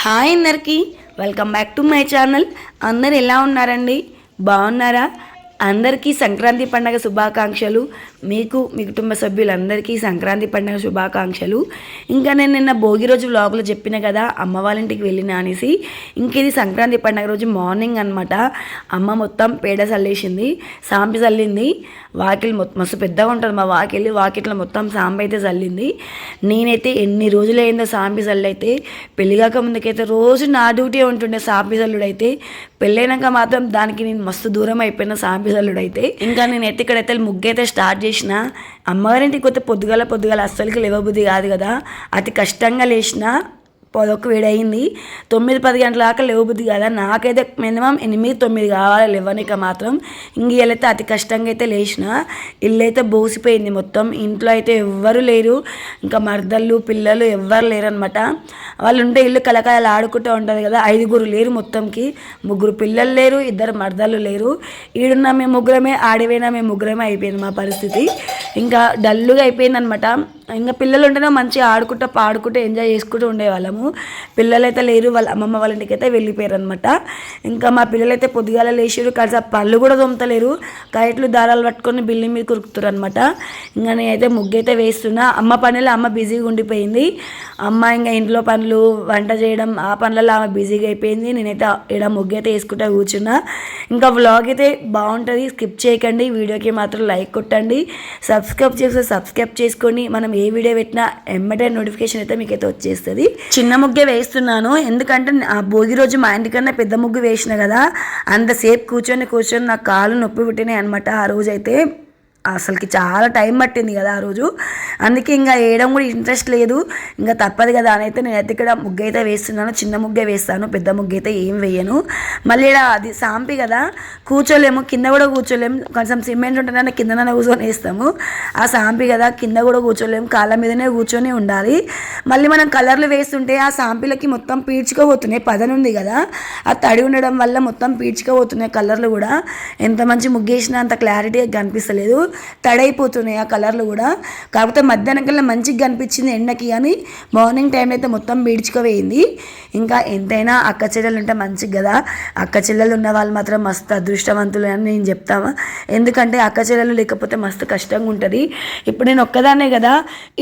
Hi అందరికీ welcome back to my channel. అందరు ఎలా ఉన్నారండి? బాగున్నారా? అందరికీ సంక్రాంతి పండుగ శుభాకాంక్షలు. మీకు మీ కుటుంబ సభ్యులందరికీ సంక్రాంతి పండుగ శుభాకాంక్షలు. ఇంకా నేను నిన్న భోగి రోజు వ్లాగ్లో చెప్పిన కదా అమ్మ వాళ్ళ ఇంటికి వెళ్ళిన అనేసి. ఇంక ఇది సంక్రాంతి పండుగ రోజు మార్నింగ్ అనమాట. అమ్మ మొత్తం పేడ చల్లేసింది, సాంపి చల్లింది. వాకిలి మస్తు పెద్దగా ఉంటుంది మా వాకిట్లో మొత్తం సాంపి అయితే చల్లింది. నేనైతే ఎన్ని రోజులైందో సాంపి చల్లైతే. పెళ్ళిగాక ముందుకైతే రోజు నా డ్యూటీ ఉంటుండే సాంపి చల్లుడైతే. పెళ్ళైనాక మాత్రం దానికి నేను మస్తు దూరం అయిపోయిన సాంపి చల్లుడైతే. ఇంకా నేనైతే ఇక్కడైతే ముగ్గైతే స్టార్ట్ చేసిన. అమ్మగారింటికి కొత్త పొద్దుగాల అస్సలకి లేవబుద్ధి కాదు కదా, అతి కష్టంగా లేచిన. 11 వేడయింది. 9-10 గంటల దాకా లేవబుద్ధి కదా. నాకైతే మినిమం 8-9 కావాలి లేవనిక మాత్రం. ఇంకెళ్ళైతే అతి కష్టంగా అయితే లేచిన. ఇల్లు అయితే బోసిపోయింది మొత్తం. ఇంట్లో అయితే ఎవ్వరు లేరు, ఇంకా మర్దళ్ళు పిల్లలు ఎవ్వరు లేరు అనమాట. వాళ్ళు ఉంటే ఇల్లు కలకలలు ఆడుకుంటూ ఉంటుంది కదా. 5 లేరు మొత్తంకి. 3 పిల్లలు లేరు, 2 మర్దళ్ళు లేరు. ఈడున్న మేము ముగ్గురమే, ఆడిపోయినా మేము ముగ్గురమే అయిపోయింది మా పరిస్థితి. ఇంకా డల్లుగా అయిపోయింది అనమాట. ఇంకా పిల్లలు ఉంటేనే మంచిగా ఆడుకుంటూ పాడుకుంటూ ఎంజాయ్ చేసుకుంటూ ఉండేవాళ్ళము. పిల్లలైతే లేరు, వాళ్ళ అమ్మమ్మ వాళ్ళ ఇంటికి అయితే వెళ్ళిపోయారు అనమాట. ఇంకా మా పిల్లలైతే పొద్దుగాల లేచారు, కలిసి పళ్ళు కూడా తోముతలేరు. కైట్లు దారాలు పట్టుకొని బిల్డింగ్ మీద కురుకుతారు అనమాట. ఇంకా నేనైతే ముగ్గు అయితే వేస్తున్నా. అమ్మ పనులు అమ్మ బిజీగా ఉండిపోయింది. అమ్మ ఇంకా ఇంట్లో పనులు, వంట చేయడం, ఆ పనులలో ఆమె బిజీగా అయిపోయింది. నేనైతే ఇక్కడ ముగ్గు అయితే వేసుకుంటా కూర్చున్నా. ఇంకా వ్లాగ్ అయితే బాగుంటుంది, స్కిప్ చేయకండి. వీడియోకి మాత్రం లైక్ కొట్టండి, సబ్స్క్రైబ్ చేసుకొని మనం ఏ వీడియో పెట్టినా ఎమ్మటే నోటిఫికేషన్ అయితే మీకైతే వచ్చేస్తుంది. చిన్న ముగ్గే వేస్తున్నాను, ఎందుకంటే ఆ భోగి రోజు మా ఇంటికన్నా పెద్ద ముగ్గు వేసిన కదా, అంతసేపు కూర్చొని నాకు కాళ్ళు నొప్పి పుట్టినాయి అనమాట. ఆ రోజు అయితే అసలుకి చాలా టైం పట్టింది కదా ఆ రోజు. అందుకే ఇంకా వేయడం కూడా ఇంట్రెస్ట్ లేదు. ఇంకా తప్పదు కదా అని అయితే నేనైతే ఇక్కడ ముగ్గు అయితే వేస్తున్నాను. చిన్న ముగ్గే వేస్తాను, పెద్ద ముగ్గు అయితే ఏం వేయను. మళ్ళీ ఇక్కడ అది సాంపి కదా, కూర్చోలేము, కింద కూడా కూర్చోలేము. కొంచెం సిమెంట్ ఉంటుందని కిందనే కూర్చొని వేస్తాము. ఆ సాంపి కదా, కింద కూడా కూర్చోలేము, కాళ్ళ మీదనే కూర్చొని ఉండాలి. మళ్ళీ మనం కలర్లు వేస్తుంటే ఆ సాంపిలకి మొత్తం పీడ్చుకోబోతున్నాయి, పదనుంది కదా, ఆ తడి ఉండడం వల్ల మొత్తం పీడ్చుకోబోతున్నాయి కలర్లు కూడా. ఎంత మంచి ముగ్గు వేసినా అంత క్లారిటీగా కనిపిస్తలేదు, తడైపోతున్నాయి ఆ కలర్లు కూడా. కాకపోతే మధ్యాహ్నం కల్లా మంచిగా కనిపించింది ఎండకి, కానీ మార్నింగ్ టైంలో అయితే మొత్తం బీడ్చుకోవేయింది. ఇంకా ఎంతైనా అక్క చెల్లెలు ఉంటే మంచిగా కదా. అక్క చెల్లెలు ఉన్న వాళ్ళు మాత్రం మస్తు అదృష్టవంతులు అని నేను చెప్తాను. ఎందుకంటే అక్క చెల్లెలు లేకపోతే మస్తు కష్టంగా ఉంటుంది. ఇప్పుడు నేను ఒక్కదాన్నే కదా,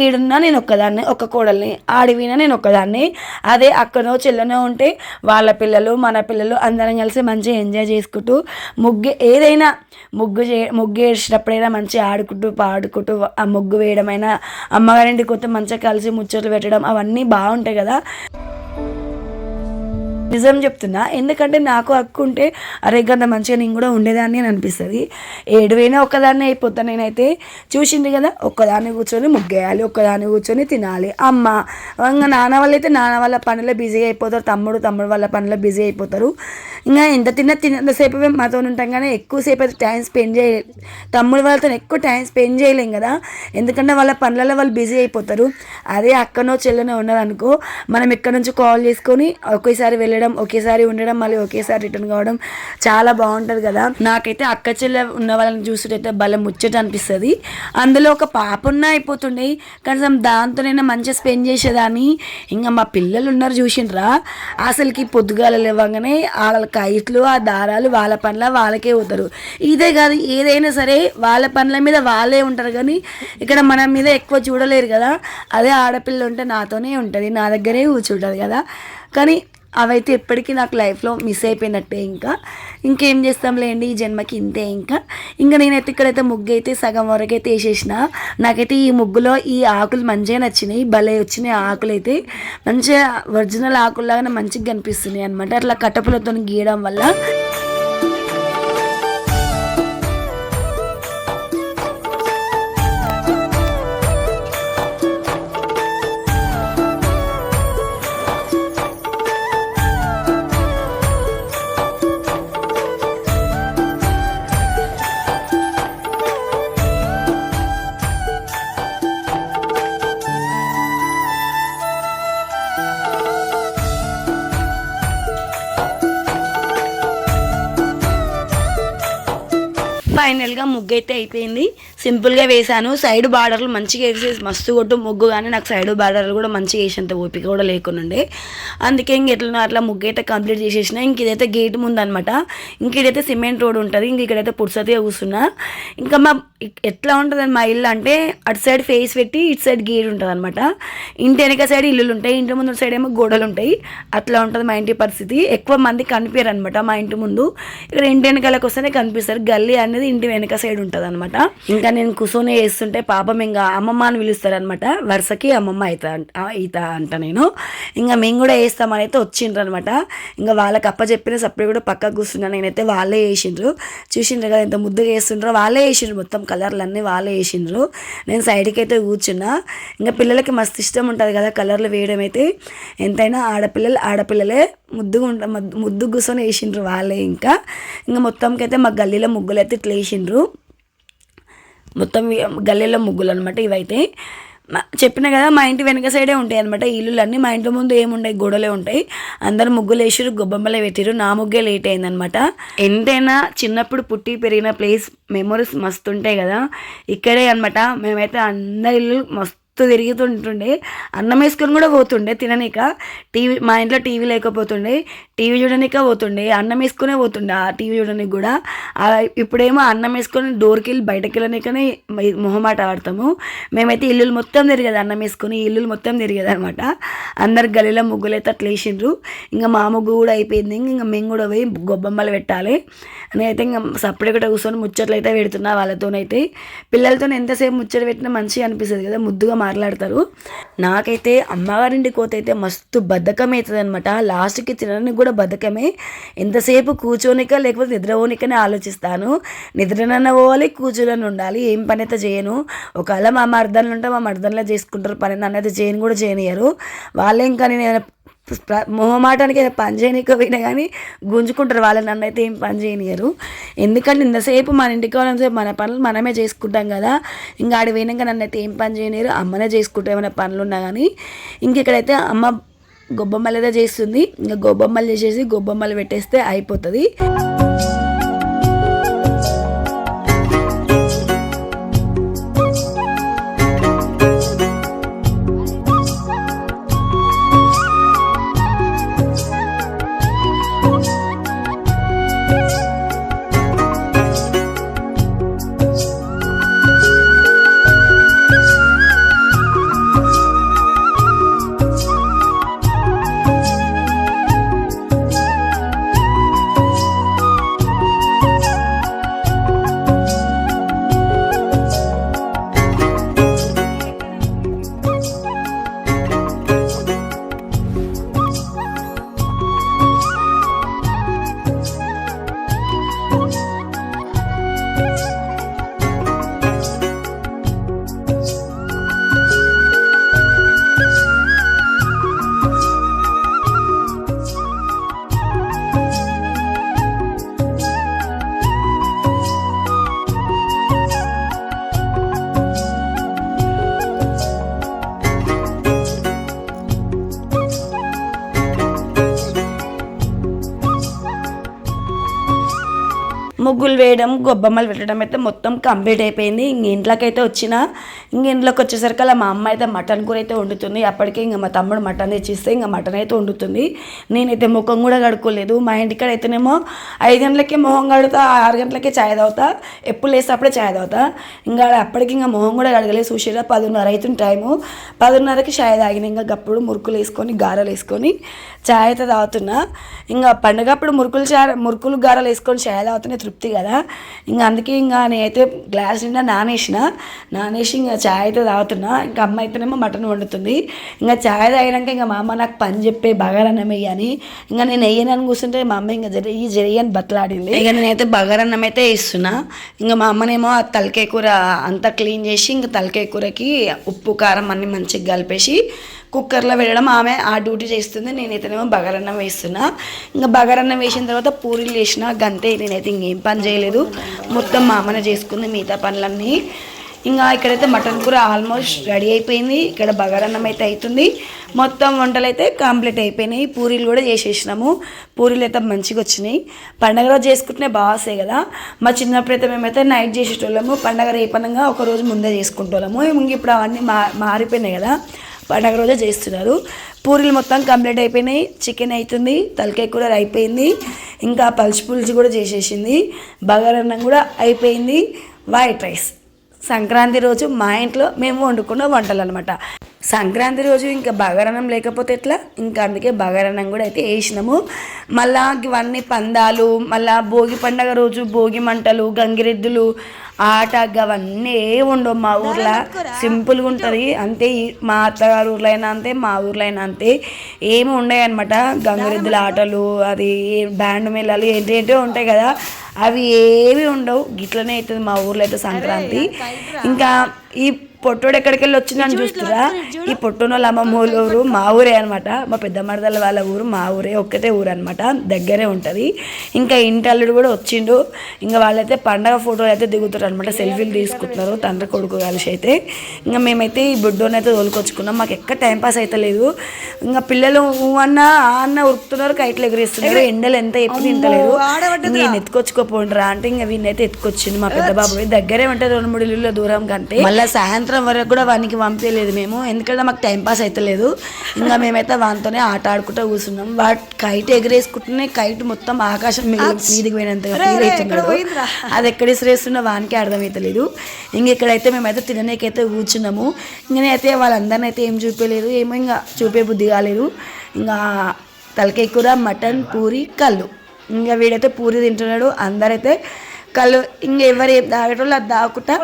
ఈడున్నా నేను ఒక్కదాన్నే, ఒక్క కోడల్ని, ఆడివినా నేను ఒక్కదాన్ని. అదే అక్కనో చెల్లెనో ఉంటే వాళ్ళ పిల్లలు మన పిల్లలు అందరం కలిసి మంచిగా ఎంజాయ్ చేసుకుంటూ ఏదైనా ముగ్గు వేసేటప్పుడైనా మంచిగా ఆడుకుంటూ పాడుకుంటూ ఆ ముగ్గు వేయడమైనా, అమ్మగారింటికి కొత్త మంచిగా కలిసి ముచ్చట్లు పెట్టడం, అవన్నీ బాగుంటాయి కదా. నిజం చెప్తున్నా, ఎందుకంటే నాకు హక్కు ఉంటే అరే గంట మంచిగా నేను కూడా ఉండేదాన్ని అని అనిపిస్తుంది. ఏడువైనా ఒక్కదాన్నే అయిపోతాను నేనైతే. చూసింది కదా, ఒక్కదాన్ని కూర్చొని ముగ్గేయాలి, ఒక్కదాన్ని కూర్చొని తినాలి. అమ్మ ఇంకా నాన్న వాళ్ళ పనుల్లో బిజీ అయిపోతారు, తమ్ముడు వాళ్ళ పనుల్లో బిజీ అయిపోతారు. ఇంకా ఎంత తిన్నంతసేపు మేము మాతో ఉంటాం, కానీ ఎక్కువసేపు అయితే టైం స్పెండ్ చేయలేదు. తమ్ముడు వాళ్ళతో ఎక్కువ టైం స్పెండ్ చేయలేం కదా, ఎందుకంటే వాళ్ళ పనులలో వాళ్ళు బిజీ అయిపోతారు. అదే అక్కనో చెల్లెనో ఉన్నారనుకో, మనం ఎక్కడి నుంచి కాల్ చేసుకొని ఒకేసారి వెళ్ళడం, ఒకేసారి ఉండడం, మళ్ళీ ఒకేసారి రిటర్న్ కావడం చాలా బాగుంటుంది కదా. నాకైతే అక్క చెల్లె ఉన్న వాళ్ళని చూస్తుంటే భలే ముచ్చట అనిపిస్తుంది. అందులో ఒక పాప ఉన్నా అయిపోతుండే, కనీసం దాంతోనైనా మంచిగా స్పెండ్ చేసేదాన్ని. ఇంకా మా పిల్లలు ఉన్నారు చూసిండ్రా, అసలుకి పొద్దుగాల లేవగానే వాళ్ళ కైట్లు ఆ దారాలు వాళ్ళ పనుల వాళ్ళకే పోతారు. ఇదే కాదు, ఏదైనా సరే వాళ్ళ పనుల మీద వాళ్ళే ఉంటారు, కానీ ఇక్కడ మన మీద ఎక్కువ చూడలేరు కదా. అదే ఆడపిల్ల ఉంటే నాతోనే ఉంటుంది, నా దగ్గరే కూర్చుంటుంది కదా. కానీ అవైతే ఎప్పటికీ నాకు లైఫ్లో మిస్ అయిపోయినట్టే. ఇంకేం చేస్తాంలేండి, ఈ జన్మకి ఇంతే. ఇంకా నేనైతే ఇక్కడైతే ముగ్గు అయితే సగం వరకు అయితే వేసేసిన. నాకైతే ఈ ముగ్గులో ఈ ఆకులు మంచిగా నచ్చినాయి, భలే వచ్చినాయి. ఆకులు అయితే మంచిగా ఒరిజినల్ ఆకుల్లాగానే మంచిగా కనిపిస్తున్నాయి అనమాట, అట్లా కట్టపులతో గీయడం వల్ల. ఫైనల్గా ముగ్గు అయితే అయిపోయింది. సింపుల్గా వేసాను. సైడ్ బార్డర్లు మంచిగా వేసి మస్తు కొట్టు ముగ్గు, కానీ నాకు సైడ్ బార్డర్లు కూడా మంచిగా వేసేంత ఓపిక కూడా లేకుండే. అందుకే ఇంక ఎట్లా అట్లా ముగ్గు అయితే కంప్లీట్ చేసేసిన. ఇంక ఇదైతే గేట్ ముందు అనమాట. ఇంక ఇదైతే సిమెంట్ రోడ్ ఉంటుంది. ఇంక ఇక్కడైతే పుడుసతిగా కూర్చున్నా. ఇంకా ఎట్లా ఉంటుంది మా ఇల్లు అంటే అటు సైడ్ ఫేస్ పెట్టి ఇటు సైడ్ గేట్ ఉంటుంది అనమాట. ఇంటి వెనక సైడ్ ఇల్లులు ఉంటాయి, ఇంటి ముందు సైడ్ ఏమో గోడలు ఉంటాయి. అట్లా ఉంటుంది మా ఇంటి పరిస్థితి. ఎక్కువ మంది కనిపించారు అనమాట మా ఇంటి ముందు. ఇక్కడ ఇంటి వెనకాలకు వస్తేనే కనిపిస్తారు. గల్లీ అనేది ఇంటి వెనక సైడ్ ఉంటుంది అనమాట. ఇంకా నేను కూర్చొని వేస్తుంటే పాపం ఇంకా అమ్మమ్మ అని పిలుస్తారు అనమాట. వరుసకి అమ్మమ్మ అవుతా అంట నేను. ఇంకా మేము కూడా వేస్తామని అయితే వచ్చిండ్రు అనమాట. ఇంకా వాళ్ళకి చెప్పిన సప్పుడు కూడా పక్కకు కూర్చున్నాను నేనైతే. వాళ్ళే వేసిండ్రు. చూసిండ్రు కదా ఎంత ముద్దుగా వేస్తుండ్రో. వాళ్ళే వేసిండ్రు మొత్తం కలర్లు అన్నీ వాళ్ళే వేసిండ్రు. నేను సైడ్కి అయితే కూర్చున్నా. ఇంకా పిల్లలకి మస్తు ఇష్టం ఉంటుంది కదా కలర్లు వేయడం అయితే. ఎంతైనా ఆడపిల్లలే ముద్దు కూర్చొని వేసిండ్రు వాళ్ళే. ఇంకా మొత్తంకి అయితే మా గల్లీలో ముగ్గులు అయితే ఇట్లా వేసిండ్రు. మొత్తం గల్లీలో ముగ్గులు అనమాట ఇవైతే. చెప్పిన కదా మా ఇంటి వెనక సైడే ఉంటాయి అనమాట ఇల్లులన్నీ. మా ఇంటి ముందు ఏముంటాయి, గోడలే ఉంటాయి. అందరు ముగ్గులు వేసిరు, గొబ్బమ్మలే పెట్టిరు. నా ముగ్గే లేట్ అయిందనమాట. ఎంతైనా చిన్నప్పుడు పుట్టి పెరిగిన ప్లేస్ మెమొరీస్ మస్తు ఉంటాయి కదా. ఇక్కడే అనమాట. మేమైతే అందరి ఇల్లు మస్తు తిరుగుతుంటుండే. అన్నం వేసుకొని కూడా పోతుండే తిననీక. మా ఇంట్లో టీవీ లేకపోతుండే, టీవీ చూడనీక పోతుండే. అన్నం వేసుకునే పోతుండే ఆ టీవీ చూడడానికి కూడా. ఇప్పుడేమో అన్నం వేసుకొని డోర్కి వెళ్ళి బయటకు వెళ్ళనికనే మొహమాట ఆడతాము. మేమైతే ఇల్లులు మొత్తం తిరిగేది, అన్నం వేసుకొని ఇల్లులు మొత్తం తిరిగేది అనమాట. అందరు గలీలో ముగ్గులు అయితే అట్లా వేసిండ్రు. ఇంకా మా ముగ్గు కూడా అయిపోయింది. ఇంకా మేము కూడా పోయి గొబ్బమ్మలు పెట్టాలి. నేనైతే ఇంకా సపరేట్గా కూర్చొని ముచ్చట్లు అయితే పెడుతున్నా వాళ్ళతోనైతే. పిల్లలతో ఎంతసేపు ముచ్చట పెట్టినా మంచిగా అనిపిస్తుంది కదా, ముద్దుగా మాట్లాడతారు. నాకైతే అమ్మగారింటికి పోతే అయితే మస్తు బద్ధకం అవుతుంది అనమాట. లాస్ట్కి తినడానికి కూడా బద్ధకమే. ఎంతసేపు కూర్చోనిక లేకపోతే నిద్రపోనికనే ఆలోచిస్తాను. నిద్రనన్న పోవాలి, కూర్చోని ఉండాలి. ఏం పని అయితే చేయను. ఒకవేళ మా మర్దన్లు ఉంటే మా మర్దన్లో చేసుకుంటారు పని, నన్ను అయితే కూడా చేయనియరు వాళ్ళే. ఇంకా నేను మొహమాటానికి పని చేయనీకి పోయినా కానీ గుంజుకుంటారు వాళ్ళు. నన్ను అయితే ఏం పని చేయనియరు. ఎందుకంటే ఇంతసేపు మన ఇంటికి వాళ్ళసేపు మన పనులు మనమే చేసుకుంటాం కదా. ఇంకా ఆడి పోయినాక నన్ను అయితే ఏం పని చేయనియరు. అమ్మనే చేసుకుంటే ఏమైనా పనులు ఉన్నా కానీ. ఇంక ఇక్కడైతే అమ్మ గొబ్బమ్మలు అయితే చేస్తుంది. ఇంకా గొబ్బమ్మలు చేసేసి గొబ్బమ్మలు పెట్టేస్తే అయిపోతుంది. ముగ్గులు వేయడం, గొబ్బమ్మలు పెట్టడం అయితే మొత్తం కంప్లీట్ అయిపోయింది. ఇంట్లోకి అయితే వచ్చిన. ఇంట్లోకి వచ్చేసరికి అలా మా అమ్మ అయితే మటన్ కూర అయితే వండుతుంది. అప్పటికే ఇంకా మా తమ్ముడు మటన్ తెచ్చిస్తే ఇంకా మటన్ అయితే వండుతుంది. నేనైతే ముఖం కూడా కడుక్కోలేదు. మా ఇంటికాడ అయితేనేమో 5 గంటలకే మొహం కడుగుతా, 6 గంటలకే ఛాయ్ తాగుతా. ఎప్పుడు లేస్తే అప్పుడే ఛాయ్ తాగుతా. ఇంకా అప్పటికి ఇంకా మొహం కూడా కడగలేదు. చూసిరా 10:30 అవుతుంది టైము. 10:30కి ఛాయ్ తాగిన. ఇంకా గప్పుడు మురుకులు వేసుకొని గారెలు వేసుకొని ఛాయ్ అయితే తాగుతున్నా. ఇంకా పండుగప్పుడు మురుకులు గారెలు వేసుకొని ఛాయ్ తాగుతూనే తృప్తి కదా. ఇంకా అందుకే ఇంకా నేనైతే గ్లాస్ నిండా నానేసి ఇంకా ఛాయ్ అయితే తాగుతున్నా. ఇంకా అమ్మ అయితేనేమో మటన్ వండుతుంది. ఇంకా ఛాయ్ తాగినాక ఇంకా మా అమ్మ నాకు పని చెప్పే బగారన్నం వేయని. ఇంకా నేను వేయనని కూర్చుంటే మా అమ్మ ఇంకా జరిగని బతలాడింది. ఇక నేనైతే బగారన్నం అయితే వేస్తున్నా. ఇంకా మా అమ్మనేమో ఆ తలకాయ కూర అంతా క్లీన్ చేసి ఇంకా తలకాయ కూరకి ఉప్పు కారం అన్నీ మంచిగా కలిపేసి కుక్కర్లో వేయడం ఆమె ఆ డ్యూటీ చేస్తుంది. నేనైతేనేమో బగారన్నం వేస్తున్నా. ఇంకా బగారన్నం వేసిన తర్వాత పూరీలు వేసిన. గంతే. నేనైతే ఇంకేం పని చేయలేదు. మొత్తం మా అమ్మనే చేసుకుంది మిగతా పనులన్నీ. ఇంకా ఇక్కడైతే మటన్ కూర ఆల్మోస్ట్ రెడీ అయిపోయింది. ఇక్కడ బగారన్నం అయితే అవుతుంది. మొత్తం వంటలు అయితే కంప్లీట్ అయిపోయినాయి. పూరీలు కూడా చేసేసినాము. పూరీలు అయితే మంచిగా వచ్చినాయి. పండగ రోజు చేసుకుంటేనే బాగా వస్తాయి కదా. మా చిన్నప్పుడు అయితే మేమైతే నైట్ చేసేటోళ్ళము. పండగ రేపనంగా ఒక రోజు ముందే చేసుకుంటోళ్ళము. ఇంక ఇప్పుడు అవన్నీ మారిపోయినాయి కదా, పండగ రోజే చేస్తున్నారు. పూరీలు మొత్తం కంప్లీట్ అయిపోయినాయి. చికెన్ అవుతుంది, తలకాయ కూర అయిపోయింది, ఇంకా పులుసు కూడా చేసేసింది, బగారన్నం కూడా అయిపోయింది, వైట్ రైస్. సంక్రాంతి రోజు మా ఇంట్లో మేము వండుకున్న వంటలు అనమాట. సంక్రాంతి రోజు ఇంకా బగారన్నం లేకపోతే ఎట్లా, ఇంకా అందుకే బగారన్నం కూడా అయితే వేసినాము. మళ్ళా ఇవన్నీ పందాలు, మళ్ళా భోగి పండగ రోజు భోగి మంటలు, గంగిరెద్దులు ఆట అవన్నీ ఉండవు మా ఊర్లో. సింపుల్గా ఉంటుంది అంతే. మా అత్తగారు ఊర్లో అయినా అంతే, మా ఊర్లో అయినా అంతే. ఏమి ఉండవు అనమాట. గంగిరెద్దుల ఆటలు, అది బ్యాండ్ మేళాలు ఏంటంటే ఉంటాయి కదా, అవి ఏవి ఉండవు. గిట్లనే అవుతుంది మా ఊర్లో అయితే సంక్రాంతి. ఇంకా ఈ పొట్టోడు ఎక్కడికి వెళ్ళి వచ్చిందని చూస్తురా, ఈ పొట్టోని వాళ్ళ అమ్మమ్మ ఊరు మా ఊరే అనమాట. మా పెద్ద మరదల వాళ్ళ ఊరు మా ఊరే, ఒక్కటే ఊరు అనమాట, దగ్గరే ఉంటుంది. ఇంకా ఇంటి అల్లుడు కూడా వచ్చిండు. ఇంకా వాళ్ళైతే పండగ ఫోటోలు అయితే దిగుతారు అనమాట, సెల్ఫీలు తీసుకుంటున్నారు తండ్రి కొడుకు కలిసి అయితే. ఇంకా మేమైతే ఈ బుడ్డోని అయితే తోలుకొచ్చుకున్నాం. మాకు ఎక్కడ టైంపాస్ అయితే లేదు. ఇంకా పిల్లలు అన్న ఉరుకుతున్నారు, కైట్లు ఎగిరేస్తున్నారు. ఎండలు ఎంత ఎప్పుడు తింటలేదు. నేను ఎత్తుకొచ్చుకోపోండిరా అంటే ఇంకా వీళ్ళైతే ఎత్తుకొచ్చింది. మా పెద్ద బాబు దగ్గరే ఉంటుంది, 2-3 ఇళ్ళ దూరం కంటే. మళ్ళీ సాయంత్రం వరకు కూడా వానికి పంపించలేదు మేము, ఎందుకంటే మాకు టైంపాస్ అయితే లేదు. ఇంకా మేమైతే వానితోనే ఆట ఆడుకుంటూ కూర్చున్నాం. వాటి కైట్ ఎగిరేసుకుంటూనే కైట్ మొత్తం ఆకాశం మీదికి పోయినంత ఫీల్ అవుతున్నాడు. అది ఎక్కడ ఇసిరేస్తున్నా వానికి అర్థమవుతలేదు. ఇంక ఇక్కడైతే మేమైతే తిననీకైతే కూర్చున్నాము. ఇంకనైతే వాళ్ళందరినీ అయితే ఏం చూపించలేదు, ఏమో ఇంకా చూపే బుద్ధి కాలేదు. ఇంకా తలకాయ కూర, మటన్, పూరి, కళ్ళు. ఇంకా వీడైతే పూరి తింటున్నాడు. అందరైతే కళ్ళు, ఇంకా ఎవరు ఏం తాగేటోళ్ళు అది తాగుకుంటా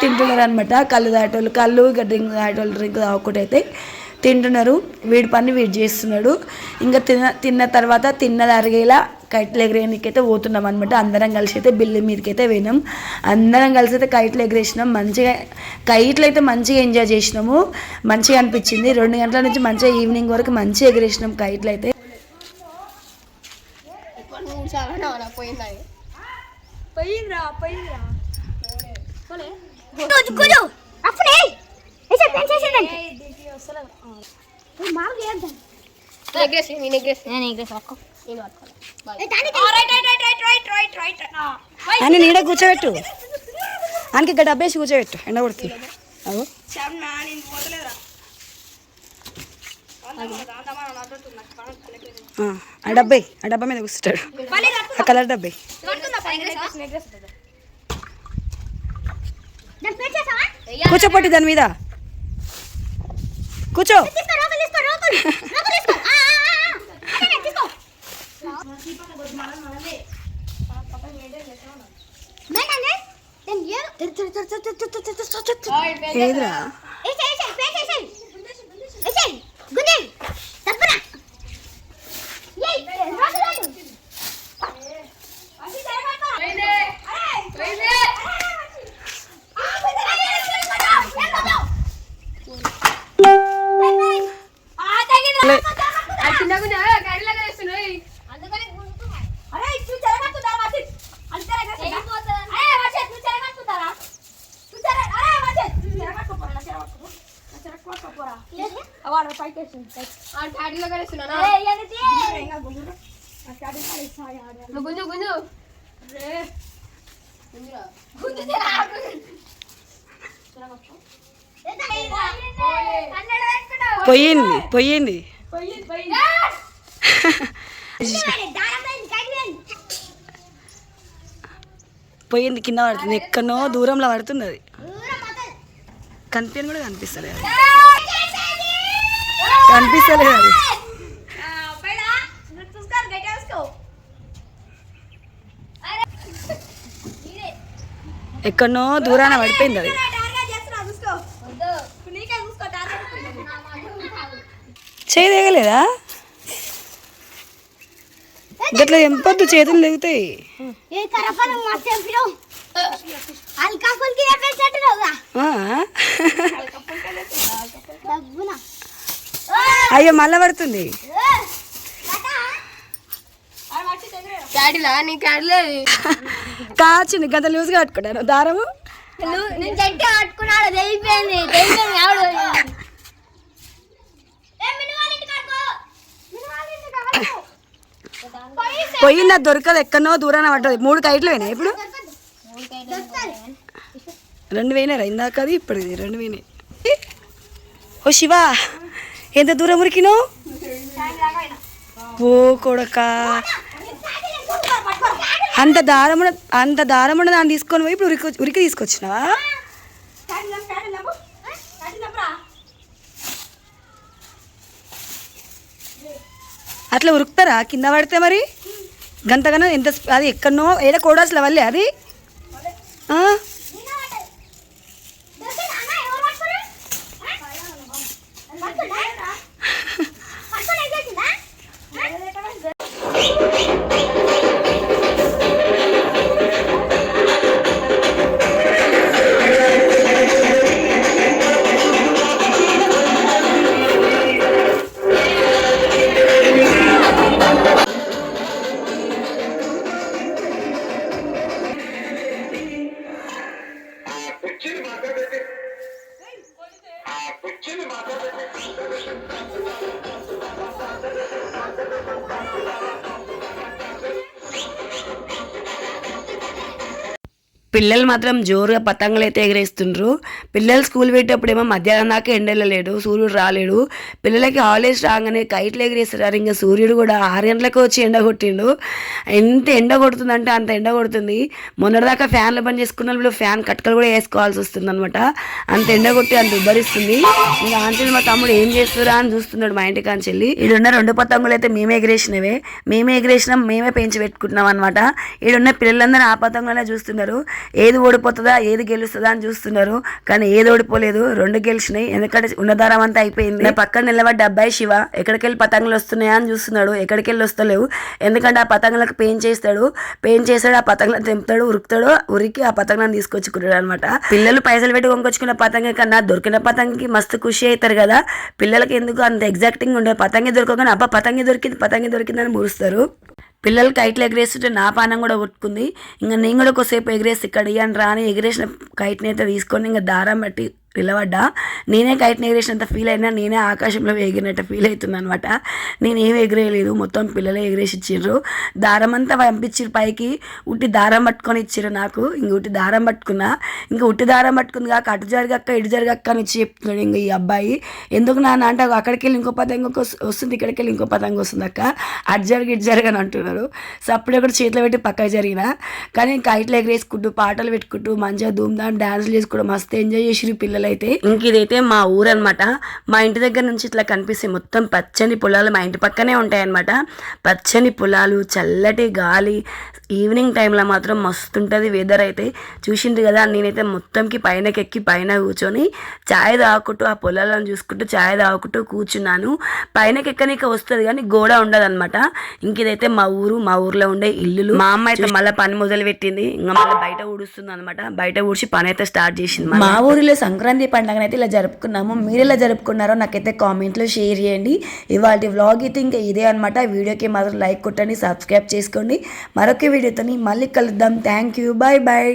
తింటున్నారు అనమాట. కళ్ళు తాగేటోళ్ళు కళ్ళు, ఇక డ్రింక్ తాగేటోళ్ళు డ్రింక్ తాగుకుంటూ అయితే తింటున్నారు. వీడి పని వీడు చేస్తున్నాడు. ఇంకా తిన్న తర్వాత తిన్నది అరిగేలా కైట్లు ఎగిరేయడానికైతే పోతున్నాం అనమాట. అందరం కలిసి అయితే బిల్లు మీదకి అయితే పోయినాం. అందరం కలిసి అయితే కైట్లు ఎగిరేసినాం. మంచిగా కైట్లు అయితే మంచిగా ఎంజాయ్ చేసినాము. మంచిగా అనిపించింది. 2 గంటల నుంచి మంచిగా ఈవినింగ్ వరకు మంచిగా ఎగిరేసినాం కైట్లు అయితే. అని నీడ కూర్చోబెట్టు, ఆయనకి ఇక్కడ డబ్బేసి కూర్చోబెట్టు, ఎండ కొడుతుంది. ఆ డబ్బా మీద కూర్చుంటాడు, ఆ కలర్ డబ్బే. కూర్చోపట్టి దాని మీద కూర్చో. ఏదిరా పోయింది పోయింది, కింద పడుతుంది. ఎక్కడో దూరంలో పడుతుంది. అది కనిపించని కూడా కనిపిస్తలేదు అది. ఎక్కడనో దూరాన పడిపోయింది అది. చేయలేదా గట్లా ఎంపొద్దు, చేతులు తెగుతాయి. అయ్యో మళ్ళా పడుతుంది. కాచింది గంత లూజ్గా కట్టుకుంటాను దారము. నేను గట్టి ఆడుకున్నాడు తెలిపోయింది ఆవిడ పోయిందా దొరకదు ఎక్కడనో దూరాన పడ్డది 3 కైట్లు పోయినాయి ఇప్పుడు 2 పోయినారా ఇందాక అది ఇప్పుడు 2 పోయినాయి ఓ శివ ఎంత దూరం ఉరికినావు ఓ కొడక అంత దారమున దాన్ని తీసుకొని పోయి ఇప్పుడు ఉరికి తీసుకొచ్చినావా అట్లా ఉరుకుతారా కింద పడితే మరి గంతగానో ఎంత అది ఎక్కడనో ఏదో కోడాసుల వల్లే అది పిల్లలు మాత్రం జోరుగా పతంగులు అయితే ఎగరేస్తుండ్రు. పిల్లలు స్కూల్ పెట్టేప్పుడేమో మధ్యాహ్నం దాకా ఎండలేడు, సూర్యుడు రాలేడు. పిల్లలకి హాలిడేస్ రాగానే కైట్లు ఎగరేస్తారు. ఇంకా సూర్యుడు కూడా 6 గంటలకు వచ్చి ఎండ కొట్టిండు. ఎంత ఎండ కొడుతుందంటే అంత ఎండ కొడుతుంది. మొన్నటిదాకా ఫ్యాన్లు బంద్ చేసుకున్న వాళ్ళు ఫ్యాన్ కట్టకలు కూడా వేసుకోవాల్సి వస్తుంది అనమాట. అంత ఎండ కొట్టి అంత ఉబ్బరిస్తుంది. ఇంకా ఆంటీలు మా తమ్ముడు ఏం చేస్తురా అని చూస్తున్నాడు మా ఇంటి కాంచి వెళ్ళి. ఈడున్న 2 పతంగులు అయితే మేమే ఎగరేసినవే, మేమే పెంచి పెట్టుకుంటున్నాం అనమాట. ఈడున్న పిల్లలందరూ ఆ పతంగులనే చూస్తున్నారు. ఏది ఓడిపోతుందా ఏది గెలుస్తుందా అని చూస్తున్నారు. కానీ ఏది ఓడిపోలేదు, 2 గెలిచినాయి. ఎందుకంటే ఉన్నదారం అంతా అయిపోయింది. నా పక్కన నిలబడ్డ అబ్బాయి శివ ఎక్కడికెళ్ళి పతంగులు వస్తున్నాయా అని చూస్తున్నాడు. ఎక్కడికెళ్ళి వస్తలేవు. ఎందుకంటే ఆ పతంగులకు పెయింట్ చేస్తాడు. ఆ పతంగులను తెంపుతాడు, ఉరికి ఆ పతంగులను తీసుకొచ్చుకుంటాడు అనమాట. పిల్లలు పైసలు పెట్టి కొనుకొచ్చుకున్న పతంగ కన్నా దొరికిన పతంగికి మస్తు ఖుషి అవుతారు కదా. పిల్లలకి ఎందుకు అంత ఎగ్జాక్టింగ్ ఉండదు. పతంగి దొరకగానే అబ్బా పతంగి దొరికిందని మురుస్తారు. పిల్లలు కైట్లు ఎగరేస్తుంటే నా పానం కూడా కొట్టుకుంది. ఇంకా నేను కూడా కొద్దిసేపు ఎగరేసి ఇక్కడ ఇయ్యండి రా అని ఎగరేసిన కైట్ని అయితే తీసుకొని ఇంకా దారం బట్టి నిలబడ్డా. నేనే కైట్ని ఎగరేసినంత ఫీల్ అయినా, నేనే ఆకాశంలో ఎగిరినట్టు ఫీల్ అవుతుంది అనమాట. నేనేం ఎగిరేయలేదు, మొత్తం పిల్లలే ఎగిరేసి ఇచ్చిర్రు. దారం అంతా పంపించిర్రు పైకి. ఉట్టి దారం పట్టుకొని ఇచ్చిర్రు నాకు. ఇంక ఉట్టి దారం పట్టుకున్నా. ఇంకా ఉట్టి దారం పట్టుకుంది కాక అటు జరగక్క ఇటు జరగక్క అని వచ్చి చెప్తున్నాడు ఇంకా ఈ అబ్బాయి. ఎందుకు నాన్న అంటే అక్కడికి వెళ్ళి ఇంకో పతంగ వస్తుంది, ఇక్కడికి వెళ్ళి ఇంకో పతంగ వస్తుంది అక్క, అటు జరగ ఇటు జరగని అంటున్నారు. సో అప్పుడే కూడా చేతిలో పెట్టి పక్కకి జరిగిన. కానీ కైట్లు ఎగరేసుకుంటూ పాటలు పెట్టుకుంటూ మంచిగా ధూమ్ధామ్ డాన్సులు చేసుకుంటూ మస్తు ఎంజాయ్ చేసిరు పిల్లలు అయితే. ఇంక ఇదైతే మా ఊరు అనమాట. మా ఇంటి దగ్గర నుంచి ఇట్లా కనిపిస్తే మొత్తం పచ్చని పొలాలు మా ఇంటి పక్కనే ఉంటాయన్నమాట. పచ్చని పొలాలు, చల్లటి గాలి. ఈవినింగ్ టైంలో మాత్రం మస్తు ఉంటుంది వెదర్ అయితే. చూసిండ్రు కదా, నేనైతే మొత్తంకి పైనకెక్కి పైన కూర్చొని ఛాయ్ తాగుకుంటూ ఆ పొలాలను చూసుకుంటూ ఛాయ్ తాగుకుంటూ కూర్చున్నాను. పైనకెక్కనిక వస్తుంది కానీ గోడ ఉండదు అనమాట. ఇంక ఇదైతే మా ఊర్లో ఉండే ఇల్లులు. మా అమ్మ అయితే మళ్ళీ పని మొదలు పెట్టింది. ఇంకా మళ్ళీ బయట ఊడుస్తుంది అనమాట. బయట ఊడ్చి పని అయితే స్టార్ట్ చేసింది. మా ఊరిలో సంక్రాంతి పండుగను అయితే ఇలా జరుపుకున్నాము. మీరు ఎలా జరుపుకున్నారో నాకైతే కామెంట్లో షేర్ చేయండి. ఇవాళ వ్లాగ్ అయితే ఇంకా ఇదే అనమాట. వీడియోకి మాత్రం లైక్ కొట్టండి, సబ్స్క్రైబ్ చేసుకోండి. మరొక వీడియోతో మళ్ళీ కలుద్దాం. Thank you, bye bye.